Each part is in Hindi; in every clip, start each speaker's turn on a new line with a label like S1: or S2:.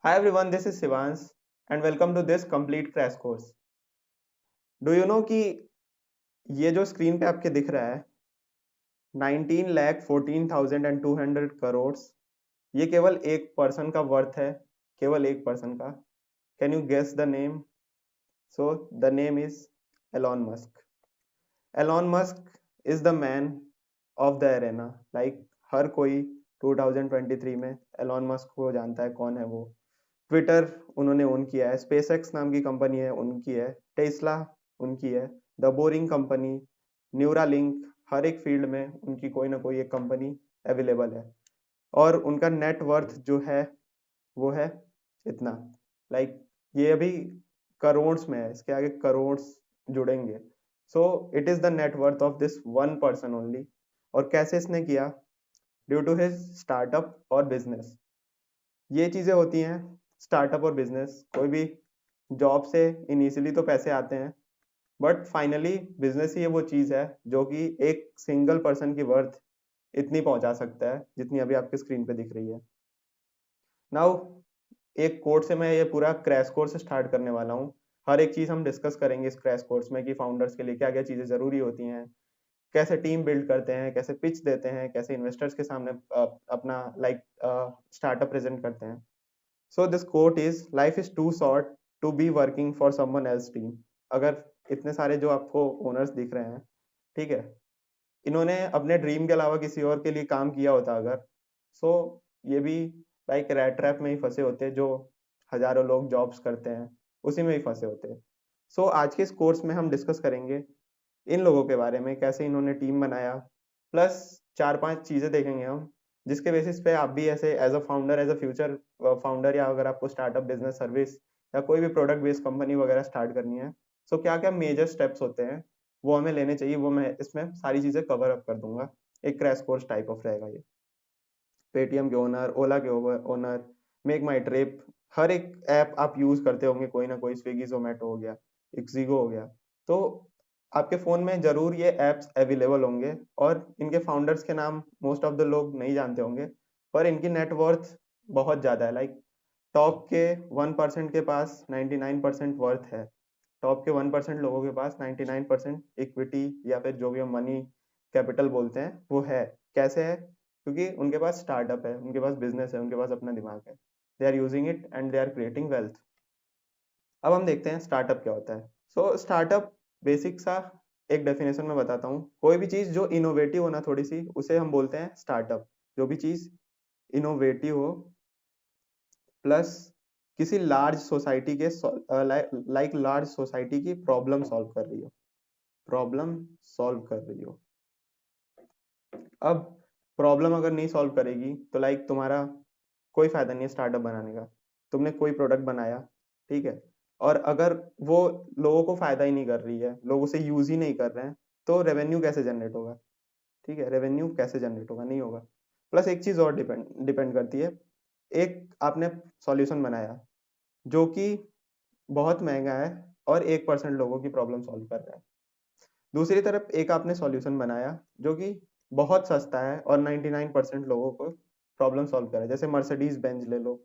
S1: Hi everyone, this is Sivansh and welcome to this complete crash course. Do you know कि ये जो स्क्रीन पे आपके दिख रहा है 19,14,200 करोड़ ये केवल एक पर्सन का वर्थ है, केवल एक पर्सन का. Can you guess the name? So the name is Elon Musk. Elon Musk is the man of the arena. Like हर कोई 2023 में एलॉन मस्क को जानता है. कौन है वो? ट्विटर उन्होंने ओन किया है, स्पेसएक्स नाम की कंपनी है उनकी है, टेस्ला उनकी है, द बोरिंग कंपनी, न्यूरालिंक, हर एक फील्ड में उनकी कोई ना कोई एक कंपनी अवेलेबल है. और उनका नेट वर्थ जो है वो है इतना. लाइक ये अभी करोड़ में है, इसके आगे करोड़ जुड़ेंगे. So it is the net worth of this one person only. और कैसे इसने किया? ड्यू टू हिज स्टार्टअप और बिजनेस. ये चीजें होती हैं. स्टार्टअप और बिजनेस, कोई भी जॉब से इनिशियली तो पैसे आते हैं, बट फाइनली बिजनेस ही वो चीज है जो कि एक सिंगल पर्सन की वर्थ इतनी पहुंचा सकता है जितनी अभी आपके स्क्रीन पे दिख रही है. नाउ एक कोर्स से मैं ये पूरा क्रैश कोर्स स्टार्ट करने वाला हूँ. हर एक चीज हम डिस्कस करेंगे इस क्रैश कोर्स में कि फाउंडर्स के लिए क्या क्या चीजें जरूरी होती हैं, कैसे टीम बिल्ड करते हैं, कैसे पिच देते हैं, कैसे इन्वेस्टर्स के सामने अपना स्टार्टअप प्रेजेंट करते हैं. So this quote is life is too short to be working for someone else team. अगर इतने सारे जो आपको ओनर्स दिख रहे हैं, ठीक है, इन्होंने अपने ड्रीम के अलावा किसी और के लिए काम किया होता अगर, सो ये भी लाइक रैट ट्रैप में ही फंसे होते जो हजारों लोग जॉब्स करते हैं, उसी में ही फंसे होते. सो आज के इस कोर्स में हम डिस्कस करेंगे इन लोगों के बारे में, कैसे इन्होंने टीम बनाया, प्लस चार पांच चीजें देखेंगे हम जिसके बेसिस पे आप भी ऐसे as a founder, as a future founder, या अगर आपको स्टार्टअप बिजनेस सर्विस या कोई भी प्रोडक्ट बेस्ड कंपनी वगैरह स्टार्ट करनी है, सो क्या क्या मेजर स्टेप्स होते हैं वो हमें लेने चाहिए, वो मैं इसमें सारी चीजें कवर अप कर दूंगा. एक क्रैश कोर्स टाइप ऑफ रहेगा ये. पेटीएम के ओनर, ओला के ओनर, मेक माई ट्रिप, हर एक ऐप आप यूज करते होंगे कोई ना कोई. स्विगी जोमेटो हो गया, इक्सिगो हो गया, तो आपके फोन में जरूर ये एप्स अवेलेबल होंगे. और इनके फाउंडर्स के नाम मोस्ट ऑफ द लोग नहीं जानते होंगे, पर इनकी नेटवर्थ बहुत ज्यादा है. लाइक टॉप के 1% के पास 99% वर्थ है. टॉप के 1% लोगों के पास 99% इक्विटी या फिर जो भी हम मनी कैपिटल बोलते हैं वो है. कैसे है? क्योंकि उनके पास स्टार्टअप है, उनके पास बिजनेस है, उनके पास अपना दिमाग है. They are using it and they are creating wealth. अब हम देखते हैं स्टार्टअप क्या होता है. सो स्टार्टअप बेसिक सा एक डेफिनेशन में बताता हूँ. कोई भी चीज जो इनोवेटिव हो ना थोड़ी सी, उसे हम बोलते हैं स्टार्टअप. जो भी चीज इनोवेटिव हो प्लस किसी लार्ज सोसाइटी के लाइक लार्ज सोसाइटी की प्रॉब्लम सॉल्व कर रही हो, प्रॉब्लम सॉल्व कर रही हो. अब प्रॉब्लम अगर नहीं सॉल्व करेगी तो लाइक तुम्हारा कोई फायदा नहीं है स्टार्टअप बनाने का. तुमने कोई प्रोडक्ट बनाया, ठीक है, और अगर वो लोगों को फायदा ही नहीं कर रही है, लोग उसे यूज ही नहीं कर रहे हैं, तो रेवेन्यू कैसे जनरेट होगा? ठीक है, रेवेन्यू कैसे जनरेट होगा? नहीं होगा. प्लस एक चीज और डिपेंड डिपेंड करती है. एक आपने सॉल्यूशन बनाया जो कि बहुत महंगा है और 1% लोगों की प्रॉब्लम सॉल्व कर रहा है. दूसरी तरफ एक आपने सॉल्यूशन बनाया जो कि बहुत सस्ता है और 99% लोगों को प्रॉब्लम सॉल्व कर रहा है. जैसे मर्सिडीज बेंज ले लो,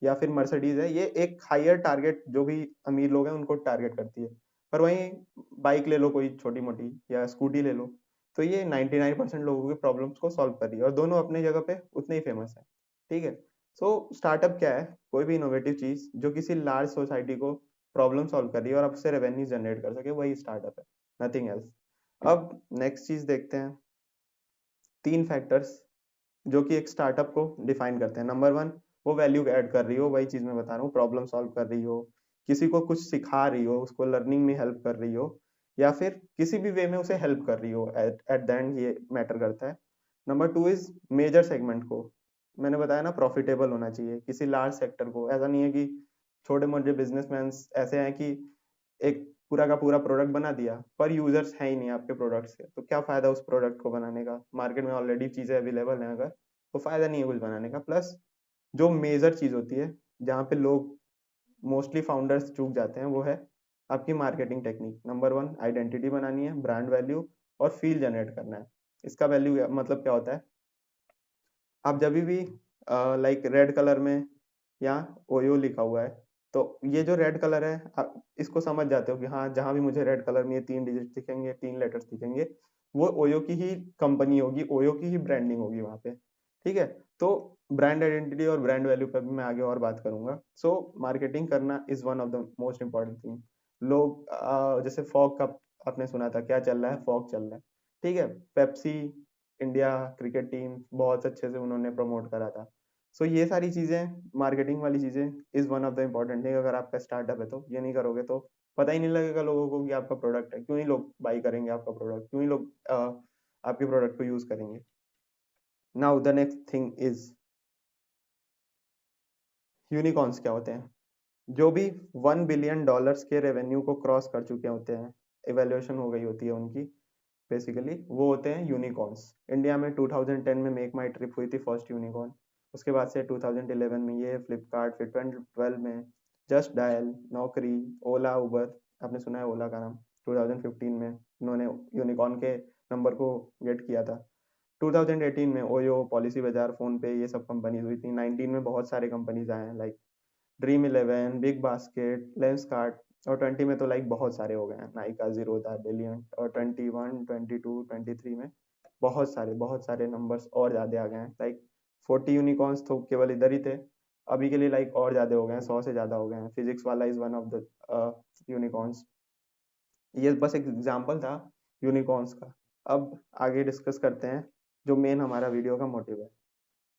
S1: या फिर मर्सिडीज है, ये एक हायर टारगेट, जो भी अमीर लोग हैं उनको टारगेट करती है. पर वहीं बाइक ले लो कोई छोटी मोटी, या स्कूटी ले लो, तो ये 99% लोगों की प्रॉब्लम्स को सॉल्व कर रही है और दोनों अपनी जगह पे उतने ही फेमस है. ठीक है. सो स्टार्टअप क्या है? कोई भी इनोवेटिव चीज जो किसी लार्ज सोसाइटी को प्रॉब्लम सॉल्व कर रही है और आपसे रेवेन्यू जनरेट कर सके, वही स्टार्टअप है, नथिंग एल्स. अब नेक्स्ट चीज देखते हैं. तीन फैक्टर्स जो कि एक स्टार्टअप को डिफाइन करते हैं. नंबर वन, वो वैल्यू ऐड कर रही हो, वही चीज मैं बता रहा हूँ, प्रॉब्लम सॉल्व कर रही हो, किसी को कुछ सिखा रही हो, उसको लर्निंग में हेल्प कर रही हो, या फिर किसी भी वे में उसे हेल्प कर रही हो. एट द एंड ये मैटर करता है. Number two is major segment को, मैंने बताया ना, प्रॉफिटेबल होना चाहिए किसी लार्ज सेक्टर को. ऐसा नहीं है कि छोटे मोटे बिजनेसमैन ऐसे हैं कि एक पूरा का पूरा प्रोडक्ट बना दिया पर यूजर्स है ही नहीं आपके प्रोडक्ट से, तो क्या फायदा उस प्रोडक्ट को बनाने का? मार्केट में ऑलरेडी चीजें अवेलेबल हैं अगर, तो फायदा नहीं है कुछ बनाने का. प्लस जो मेजर चीज होती है जहाँ पे लोग मोस्टली फाउंडर्स चूक जाते हैं, वो है आपकी marketing technique. Number one, identity बनानी है, ब्रांड वैल्यू और फील जनरेट करना है. इसका वैल्यू मतलब क्या होता है? आप जब भी लाइक रेड कलर में यहाँ ओयो लिखा हुआ है, तो ये जो रेड कलर है आप इसको समझ जाते हो कि हाँ जहां भी मुझे रेड कलर में ये 3 डिजिट दिखेंगे, 3 लेटर्स दिखेंगे, वो ओयो की ही कंपनी होगी, ओयो की ही ब्रांडिंग होगी वहां पे। ठीक है, तो ब्रांड आइडेंटिटी और ब्रांड वैल्यू पर भी मैं आगे और बात करूंगा। सो मार्केटिंग करना is one of the most important thing. लोग जैसे फॉग का आपने सुना था, क्या चल रहा है, फॉग चल रहा है। ठीक है, पेप्सी इंडिया क्रिकेट टीम बहुत अच्छे से उन्होंने प्रमोट करा था। सो ये सारी चीजें, मार्केटिंग वाली चीजें is one of the important thing. अगर आपका स्टार्टअप है तो ये नहीं करोगे तो पता ही नहीं लगेगा लोगों को कि आपका प्रोडक्ट है, क्यों ही लोग बाई करेंगे आपका प्रोडक्ट, क्यों ही लोग आपके प्रोडक्ट को यूज करेंगे। Now the next thing is unicorns क्या होते हैं। जो भी $1 बिलियन के रेवेन्यू को क्रॉस कर चुके होते हैं, इवेल्युएशन हो गई होती है उनकी, बेसिकली वो होते हैं यूनिकॉर्न्स। इंडिया में 2010 में मेक माई ट्रिप हुई थी फर्स्ट यूनिकॉर्न, उसके बाद से 2011 में ये फ्लिपकार्ट, फिर 2012 में जस्ट डायल, नौकरी, ओला, उबर, आपने सुना है ओला का नाम, 2015 में उन्होंने यूनिकॉर्न के नंबर को गेट किया था। 2018 में ओयो, पॉलिसी बाजार, फोन पे, ये सब कंपनीज हुई थी। 19 में बहुत सारे कंपनीज आए हैं like dream eleven, big basket, lens cart, और 20 में तो लाइक बहुत सारे हो गए हैं, नाइका, जीरोधा, बिलियंट, और 21, 22, 23 में बहुत सारे नंबर्स और ज्यादा आ गए हैं। लाइक 40 यूनिकॉर्न्स तो केवल इधर ही थे, अभी के लिए लाइक और ज्यादा हो गए हैं, 100 से ज्यादा हो गए हैं। फिजिक्स वाला is one of the unicorns. ये बस एक एग्जांपल था यूनिकॉर्न्स का। अब आगे डिस्कस करते हैं जो मेन हमारा वीडियो का मोटिव है,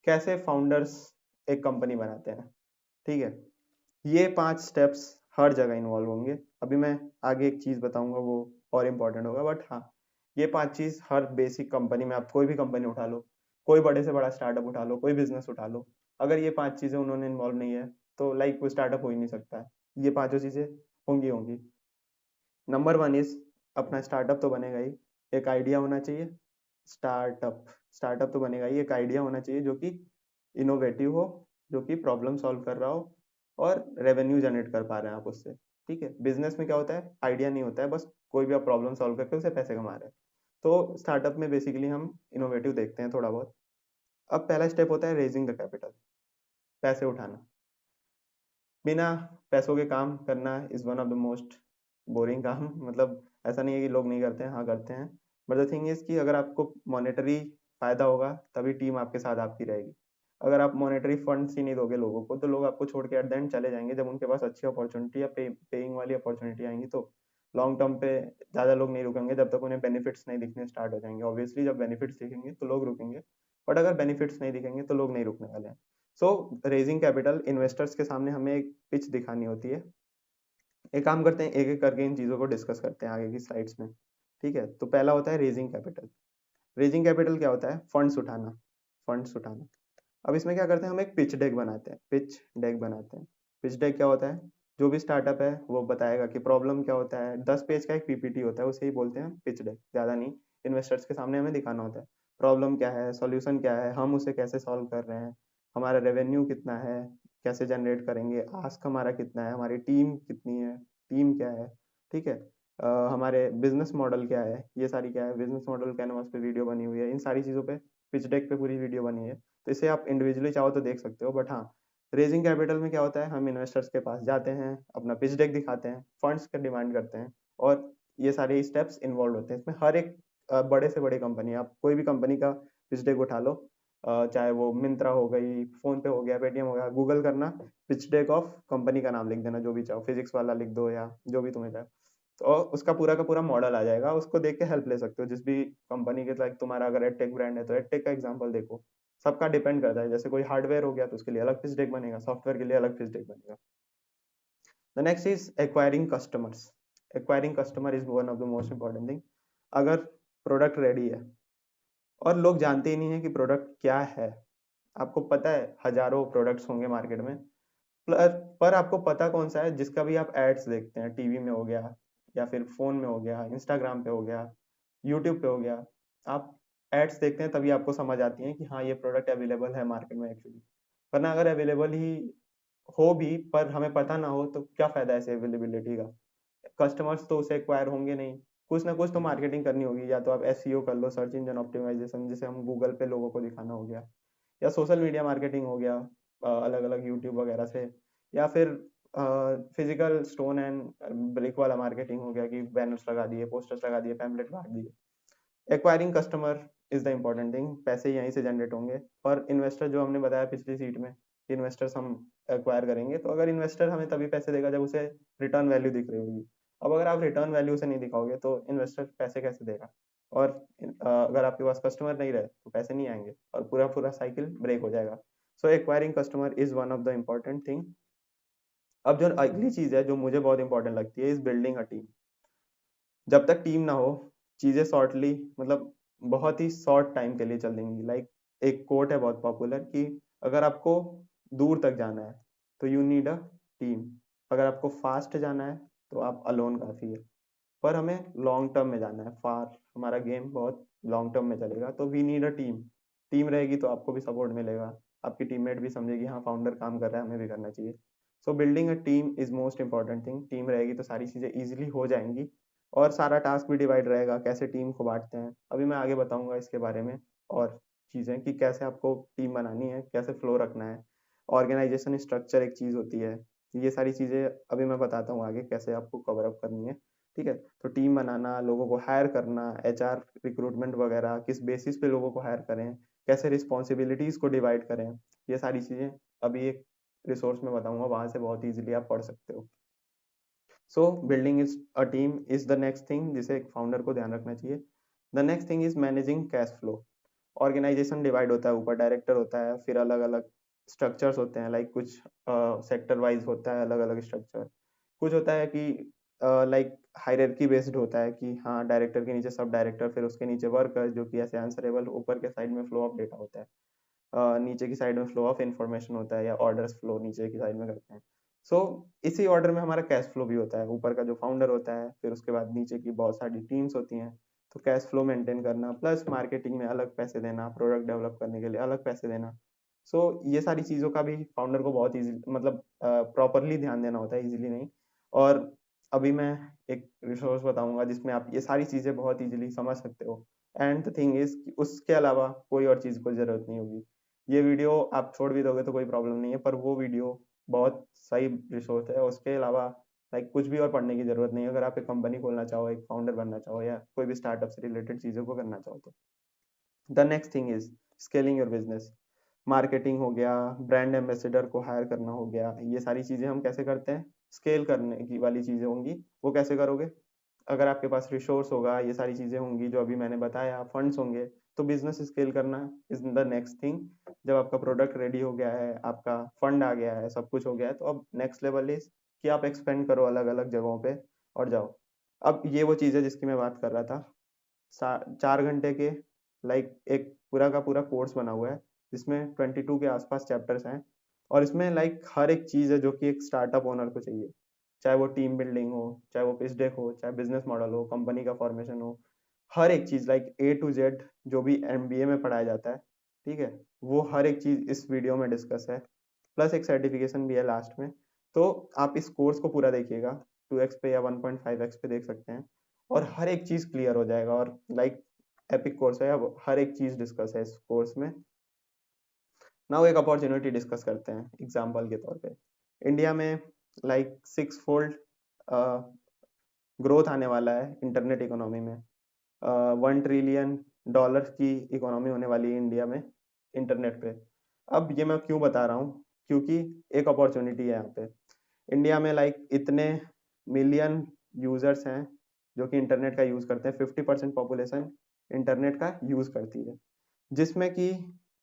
S1: कैसे फाउंडर्स एक कंपनी बनाते हैं। ठीक है, ये 5 स्टेप्स हर जगह इन्वॉल्व होंगे। अभी मैं आगे एक चीज बताऊंगा वो और इम्पोर्टेंट होगा, बट हाँ ये 5 चीज हर बेसिक कंपनी में, आप कोई भी कंपनी उठा लो, कोई बड़े से बड़ा स्टार्टअप उठा लो, कोई बिजनेस उठा लो, अगर ये 5 चीजें उन्होंने इन्वॉल्व नहीं है तो लाइक कोई स्टार्टअप हो ही नहीं सकता है। ये पांचों चीजें होंगी होंगी। नंबर 1 इज, अपना स्टार्टअप तो बनेगा ही, एक आइडिया होना चाहिए। स्टार्टअप स्टार्टअप तो बनेगा ही, एक आइडिया होना चाहिए जो कि इनोवेटिव हो, जो कि प्रॉब्लम सॉल्व कर रहा हो और रेवेन्यू जनरेट कर पा रहे हैं आप उससे। ठीक है, बिजनेस में क्या होता है, आइडिया नहीं होता है, बस कोई भी आप प्रॉब्लम सॉल्व करके उससे पैसे कमा रहे हैं। तो स्टार्टअप में बेसिकली हम इनोवेटिव देखते हैं थोड़ा बहुत। अब पहला स्टेप होता है रेजिंग द कैपिटल, पैसे उठाना। बिना पैसों के काम करना is one of the most boring काम। मतलब ऐसा नहीं है कि लोग नहीं करते हैं, हाँ करते हैं, बट द थिंग इज कि अगर आपको मॉनेटरी फायदा होगा तभी टीम आपके साथ आपकी रहेगी। अगर आप मॉनेटरी फंड्स ही नहीं दोगे लोगों को तो लोग आपको छोड़ के एट द एंड चले जाएंगे। जब उनके पास अच्छी अपॉर्चुनिटी या पेइंग वाली अपॉर्चुनिटी आएंगी तो लॉन्ग टर्म पे ज्यादा लोग नहीं रुकेंगे जब तक उन्हें बेनिफिट्स नहीं दिखने स्टार्ट हो जाएंगे। ऑब्वियसली जब बेनिफिट्स दिखेंगे तो लोग रुकेंगे, बट अगर बेनिफिट्स नहीं दिखेंगे तो लोग नहीं रुकने वाले हैं। सो रेजिंग कैपिटल, इन्वेस्टर्स के सामने हमें एक पिच दिखानी होती है। एक काम करते हैं, एक एक करके इन चीजों को डिस्कस करते हैं आगे की स्लाइड्स में। ठीक है, तो पहला होता है रेजिंग कैपिटल। रेजिंग कैपिटल क्या होता है, फंड्स उठाना। फंड्स उठाना। अब इसमें क्या करते हैं, हम एक पिच डेक बनाते हैं। पिच डेक बनाते हैं। पिच डेक क्या होता है, जो भी स्टार्टअप है वो बताएगा कि प्रॉब्लम क्या होता है। 10 पेज का एक पीपीटी होता है, उसे ही बोलते हैं पिच डेक, ज्यादा नहीं। इन्वेस्टर्स के सामने हमें दिखाना होता है प्रॉब्लम क्या है, सॉल्यूशन क्या है, हम उसे कैसे सॉल्व कर रहे हैं, हमारा रेवेन्यू कितना है, कैसे जनरेट करेंगे, आस्क हमारा कितना है, हमारी टीम कितनी है, टीम क्या है। ठीक है, हमारे बिजनेस मॉडल क्या है, ये सारी क्या है, बिजनेस मॉडल कैनवास पे वीडियो बनी हुई है, इन सारी चीजों पे पिच डेक पे पूरी वीडियो बनी है। तो इसे आप इंडिविजुअली चाहो तो देख सकते हो, बट हाँ रेजिंग कैपिटल में क्या होता है, हम इन्वेस्टर्स के पास जाते हैं, अपना पिच डेक दिखाते हैं, फंड्स का डिमांड करते हैं, और ये सारे स्टेप्स इन्वॉल्व होते हैं इसमें। हर एक बड़े से बड़ी कंपनी, आप कोई भी कंपनी का पिच डेक उठा लो, चाहे वो मिंत्रा हो गई, फोन पे हो गया, पेटीएम हो गया, गूगल करना, पिच डेक ऑफ कंपनी का नाम लिख देना, जो भी चाहो, फिजिक्स वाला लिख दो या जो भी तुम्हें चाहे, तो उसका पूरा का पूरा मॉडल आ जाएगा। उसको देख के हेल्प ले सकते हो जिस भी कंपनी के, लाइक तुम्हारा अगर एडटेक ब्रांड है तो एडटेक का एग्जांपल देखो। सबका डिपेंड करता है, जैसे कोई हार्डवेयर हो गया तो उसके लिए अलग पिच डेक बनेगा, सॉफ्टवेयर के लिए अलग पिच डेक बनेगा। The next is acquiring customers. Acquiring customer is one of the most important thing. अगर प्रोडक्ट रेडी है और लोग जानते ही नहीं है कि प्रोडक्ट क्या है, आपको पता है हजारों प्रोडक्ट्स होंगे मार्केट में, पर आपको पता कौन सा है, जिसका भी आप एड्स देखते हैं, टीवी में हो गया या फिर फोन में हो गया, इंस्टाग्राम पे हो गया, यूट्यूब पे हो गया, आप एड्स देखते हैं तभी आपको समझ आती है कि हाँ ये प्रोडक्ट अवेलेबल है मार्केट में एक्चुअली। वरना अगर अवेलेबल ही हो भी पर हमें पता ना हो तो क्या फायदा है ऐसे अवेलेबिलिटी का। कस्टमर्स तो उसे एक्वायर होंगे नहीं, कुछ ना कुछ तो मार्केटिंग करनी होगी, या तो आप एसईओ कर लो, सर्च इंजन ऑप्टिमाइजेशन, जैसे हम गूगल पे लोगों को दिखाना हो गया, या सोशल मीडिया मार्केटिंग हो गया, अलग अलग यूट्यूब वगैरह से, या फिर फिजिकल स्टोन एंड ब्रिक वाला मार्केटिंग हो गया कि बैनर्स लगा दिए, पोस्टर्स लगा दिए, पैम्पलेट बांट दिए। Acquiring customer is the important thing, पैसे यहीं से जनरेट होंगे। और इन्वेस्टर जो हमने बताया पिछली सीट में, इन्वेस्टर्स हम एक्वायर करेंगे, तो अगर इन्वेस्टर हमें तभी पैसे देगा जब उसे रिटर्न वैल्यू दिख रही होगी। अब अगर आप रिटर्न वैल्यू से नहीं दिखाओगे तो इन्वेस्टर पैसे कैसे देगा? और अगर आपके पास कस्टमर नहीं रहे तो पैसे नहीं आएंगे और पूरा पूरा साइकिल ब्रेक हो जाएगा। So acquiring customer is one of the important thing. अब जो अगली चीज है जो मुझे बहुत इंपॉर्टेंट लगती है, इज बिल्डिंग अ टीम। जब तक टीम ना हो, चीजें शॉर्टली, मतलब बहुत ही शॉर्ट टाइम के लिए चल देंगी। लाइक एक कोट है बहुत पॉपुलर कि अगर आपको दूर तक जाना है तो यू नीड अ टीम, अगर आपको फास्ट जाना है तो आप अलोन काफी है। पर हमें लॉन्ग टर्म में जाना है, फार हमारा गेम बहुत लॉन्ग टर्म में चलेगा, तो we need a team. Team रहेगी तो आपको भी सपोर्ट मिलेगा, आपकी टीममेट भी समझेगी हाँ फाउंडर काम कर रहा है, हमें भी करना चाहिए। सो building a team is most important thing. Team रहेगी तो सारी चीजें इजीली हो जाएंगी और सारा टास्क भी डिवाइड रहेगा। कैसे टीम को बांटते हैं अभी मैं आगे बताऊंगा इसके बारे में, और चीजें कि कैसे आपको टीम बनानी है, कैसे फ्लो रखना है, ऑर्गेनाइजेशन स्ट्रक्चर एक चीज होती है। ये सारी चीजें अभी मैं बताता हूँ आगे कैसे आपको कवर अप करनी है। ठीक है, तो टीम बनाना, लोगों को हायर करना, एचआर रिक्रूटमेंट वगैरह, किस बेसिस पे लोगों को हायर करें, कैसे रिस्पॉन्सिबिलिटीज को डिवाइड करें, ये सारी चीजें अभी एक रिसोर्स में बताऊंगा, वहां से बहुत इजीली आप पढ़ सकते हो। So building is a team is the next thing जिसे एक फाउंडर को ध्यान रखना चाहिए। The next thing is managing cash flow. Organisation divide होता है, ऊपर डायरेक्टर होता है, फिर अलग अलग स्ट्रक्चर्स होते हैं, लाइक कुछ सेक्टर वाइज होता है अलग अलग स्ट्रक्चर। कुछ होता है कि लाइक हायरार्की बेस्ड होता है कि हाँ डायरेक्टर के नीचे सब डायरेक्टर, फिर उसके नीचे वर्कर जो कि ऐसे आंसरेबल, ऊपर के साइड में फ्लो ऑफ डेटा होता है, नीचे की साइड में फ्लो ऑफ इंफॉर्मेशन होता है, या ऑर्डर्स फ्लो नीचे की साइड में करते हैं। सो इसी ऑर्डर में हमारा कैश फ्लो भी होता है, ऊपर का जो फाउंडर होता है, फिर उसके बाद नीचे की बहुत सारी टीम्स होती हैं। तो कैश फ्लो मेंटेन करना, प्लस मार्केटिंग में अलग पैसे देना, प्रोडक्ट डेवलप करने के लिए अलग पैसे देना। सो ये सारी चीज़ों का भी फाउंडर को बहुत इजी, मतलब प्रॉपरली ध्यान देना होता है, इजीली नहीं। और अभी मैं एक रिसोर्स बताऊंगा जिसमें आप ये सारी चीज़ें बहुत इजीली समझ सकते हो। एंड द थिंग इज उसके अलावा कोई और चीज़ को जरूरत नहीं होगी। ये वीडियो आप छोड़ भी दोगे तो कोई प्रॉब्लम नहीं है, पर वो वीडियो बहुत सही रिसोर्स है। उसके अलावा लाइक कुछ भी और पढ़ने की जरूरत नहीं है, अगर आप एक कंपनी खोलना चाहो, एक फाउंडर बनना चाहो, या कोई भी स्टार्टअप से रिलेटेड चीज़ों को करना चाहो तो। The next thing is scaling your business. Marketing हो गया, ब्रांड एम्बेसडर को हायर करना हो गया, ये सारी चीज़ें हम कैसे करते हैं, स्केल करने की वाली चीज़ें होंगी। वो कैसे करोगे? अगर आपके पास रिसोर्स होगा, ये सारी चीज़ें होंगी जो अभी मैंने बताया, फंड्स होंगे, तो बिजनेस स्केल करना इज द नेक्स्ट थिंग। जब आपका प्रोडक्ट रेडी हो गया है, आपका फंड आ गया है, सब कुछ हो गया है, तो अब नेक्स्ट लेवल इज कि आप एक्सपेंड करो अलग अलग जगहों पे और जाओ। अब ये वो चीज़ है जिसकी मैं बात कर रहा था। 4 घंटे के लाइक एक पूरा का पूरा कोर्स बना हुआ है जिसमें 22 के आसपास चैप्टर्स हैं। और इसमें लाइक हर एक चीज़ है जो कि एक स्टार्टअप ओनर को चाहिए, चाहे वो टीम बिल्डिंग हो, चाहे वो पिच डेक हो, चाहे बिजनेस मॉडल हो, कंपनी का फॉर्मेशन हो, हर एक चीज़ लाइक ए टू जेड जो भी एमबीए में पढ़ाया जाता है, ठीक है, वो हर एक चीज़ इस वीडियो में डिस्कस है। प्लस एक सर्टिफिकेशन भी है लास्ट में। तो आप इस कोर्स को पूरा देखिएगा, 2x पे या 1.5x पे देख सकते हैं, और हर एक चीज़ क्लियर हो जाएगा। और लाइक एपिक कोर्स है, अब हर एक चीज़ डिस्कस है इस कोर्स में। नाउ एक अपॉर्चुनिटी डिस्कस करते हैं एग्जाम्पल के तौर पे। इंडिया में लाइक 6 फोल्ड ग्रोथ आने वाला है इंटरनेट इकोनॉमी में। 1 ट्रिलियन डॉलर की इकोनॉमी होने वाली है इंडिया में इंटरनेट पे। अब ये मैं क्यों बता रहा हूँ, क्योंकि एक अपॉर्चुनिटी है यहाँ पे। इंडिया में लाइक इतने मिलियन यूजर्स हैं जो कि इंटरनेट का यूज करते हैं, 50% पॉपुलेशन इंटरनेट का यूज करती है, जिसमें कि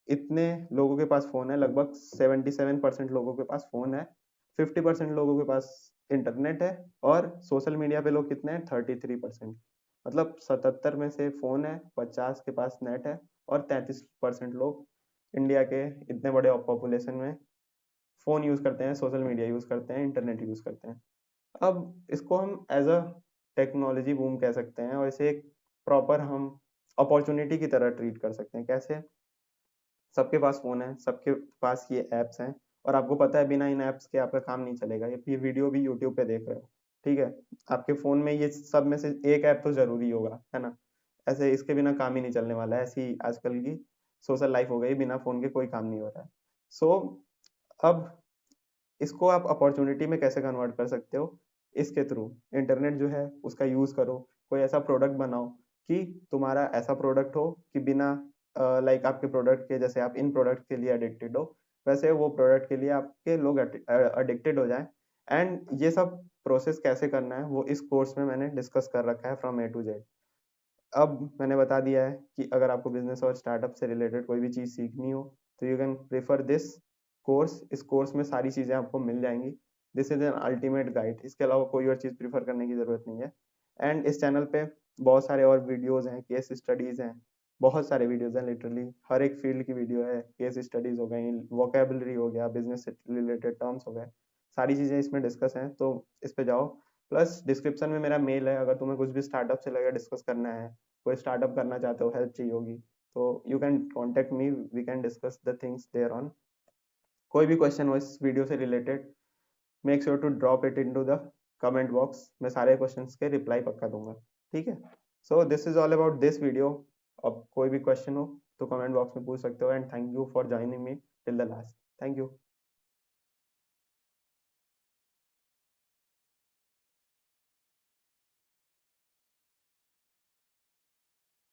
S1: इतने लोगों के पास फोन है, लगभग 77% लोगों के पास फोन है, 50% लोगों के पास इंटरनेट है, और सोशल मीडिया पे लोग कितने हैं, 33%। मतलब 77 में से फोन है, 50 के पास नेट है, और 33% लोग इंडिया के इतने बड़े पॉपुलेशन में फोन यूज करते हैं, सोशल मीडिया यूज करते हैं, इंटरनेट यूज करते हैं। अब इसको हम एज अ टेक्नोलॉजी बूम कह सकते हैं, और इसे एक प्रॉपर हम अपॉर्चुनिटी की तरह ट्रीट कर सकते हैं। कैसे? सबके पास फोन है, सबके पास ये एप्स हैं, और आपको पता है बिना इन एप्स के आपका काम नहीं चलेगा। ये वीडियो भी यूट्यूब पे देख रहे हो, ठीक है, आपके फोन में ये सब में से एक ऐप तो जरूरी होगा, है ना? ऐसे इसके बिना काम ही नहीं चलने वाला है, ऐसी आजकल की सोशल लाइफ हो गई, बिना फोन के कोई काम नहीं हो रहा है। सो अब इसको आप अपॉर्चुनिटी में कैसे कन्वर्ट कर सकते हो, इसके थ्रू इंटरनेट जो है उसका यूज करो, कोई ऐसा प्रोडक्ट बनाओ कि तुम्हारा ऐसा प्रोडक्ट हो कि बिना लाइक आपके प्रोडक्ट के, जैसे आप इन प्रोडक्ट के लिए एडिक्टेड हो वैसे वो प्रोडक्ट के लिए आपके लोग एडिक्टेड हो जाए। एंड ये सब प्रोसेस कैसे करना है वो इस कोर्स में मैंने डिस्कस कर रखा है फ्रॉम ए टू जेड। अब मैंने बता दिया है कि अगर आपको बिजनेस और स्टार्टअप से रिलेटेड कोई भी चीज़ सीखनी हो तो you can prefer this course. इस कोर्स में सारी चीज़ें आपको मिल जाएंगी। This is an ultimate guide, इसके अलावा कोई और चीज़ प्रीफर करने की ज़रूरत नहीं है। एंड इस चैनल पे बहुत सारे और वीडियोज़ हैं, केस स्टडीज़ हैं, बहुत सारे वीडियोज़ हैं, लिटरली हर एक फील्ड की वीडियो है। केस स्टडीज़ हो गई, वोकेबलरी हो गया, बिजनेस से रिलेटेड टर्म्स हो गए, सारी चीज़ें इसमें डिस्कस हैं, तो इस पे जाओ। प्लस डिस्क्रिप्शन में मेरा मेल है, अगर तुम्हें कुछ भी स्टार्टअप से लगे डिस्कस करना है, कोई स्टार्टअप करना चाहते हो, हेल्प चाहिए होगी, तो you can contact me, we can discuss the things there on. कोई भी क्वेश्चन हो इस वीडियो से related, make sure to drop it into the comment box, मैं सारे क्वेश्चंस के रिप्लाई पक्का दूंगा, ठीक है। So this is all about this video. अब कोई भी क्वेश्चन हो तो कमेंट बॉक्स में पूछ सकते हो। And thank you for joining me till the last. Thank you.